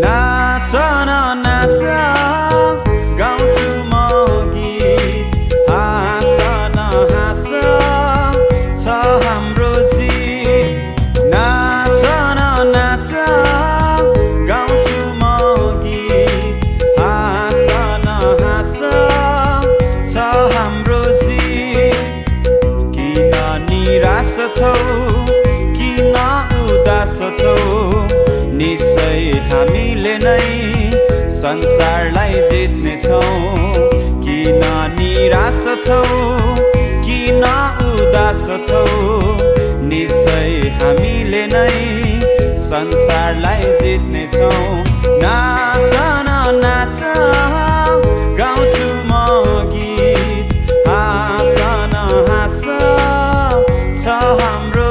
नाच न नाच गाउँछु म गीत हाँस न हाँस छ हाम्रो जीत नाच न नाच गाउँछु म गीत हाँस न हाँस छ हाम्रो जीत किन निराश छौ किन उदास छौ निश्चय हामीले नै संसारलाई जित्नेछौँ किन निराश छौ किन उदास छौ निश्चय हामीले नै संसारलाई जित्नेछौँ नाच न नाच गाउँछु म गीत हाँस न हाँस छ हाम्रो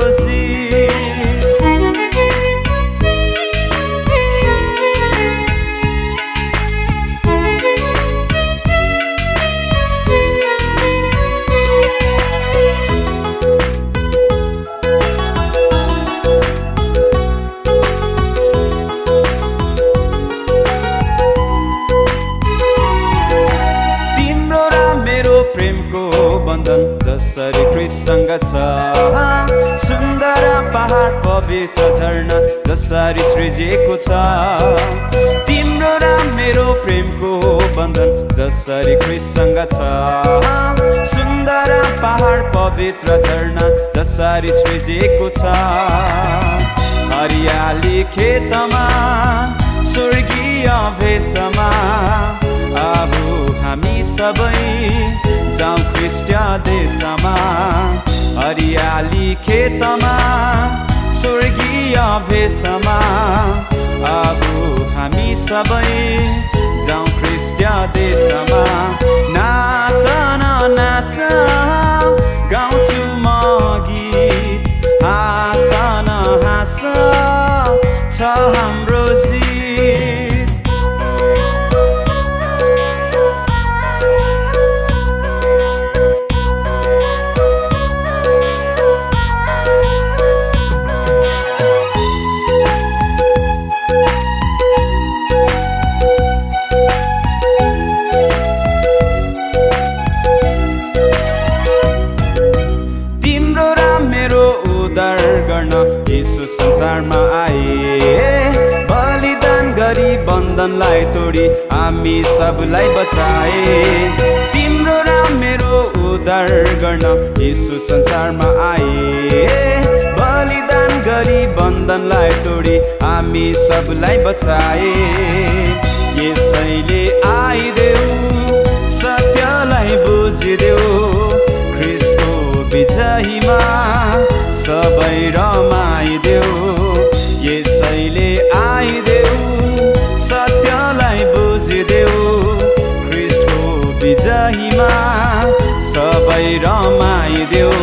जसरी कृष्णसँग छ सुन्दर पहाड पवित्र झरना जसरी सृजिएको छ तिम्रो र मेरो प्रेमको बन्धन जसरी कृष्णसँग छ सुन्दर पहाड पवित्र झरना जसरी सृजिएको छ हरियाली खेतमा स्वर्गीय भेषमा आबु हामी सबै जाउँ ख्रिस्ट देशमा हरियाली खेतमा स्वर्गीय भेषमा आबु हामी सबै जाउँ ख्रिस्ट देशमा नाच न नाच गाउँछु म गीत हाँस न हाँस छ हाम्रो जीत यीशु संसारमा आए बलिदान गरी बन्धनलाई तोडी हामी सबलाई बचाए तिम्रो र मेरो उद्धार गर्न यीशु संसारमा आए बलिदान गरी बन्धनलाई तोडी हामी सबलाई बचाए यसैले आइदेऊ सत्यलाई बुझिदेऊ ख्रिस्टको विजयमा सबै रमाइदेऊ यसैले आइदेऊ सत्यलाई बुझिदेऊ ख्रिस्टको विजयमा सबै रमाइदेऊ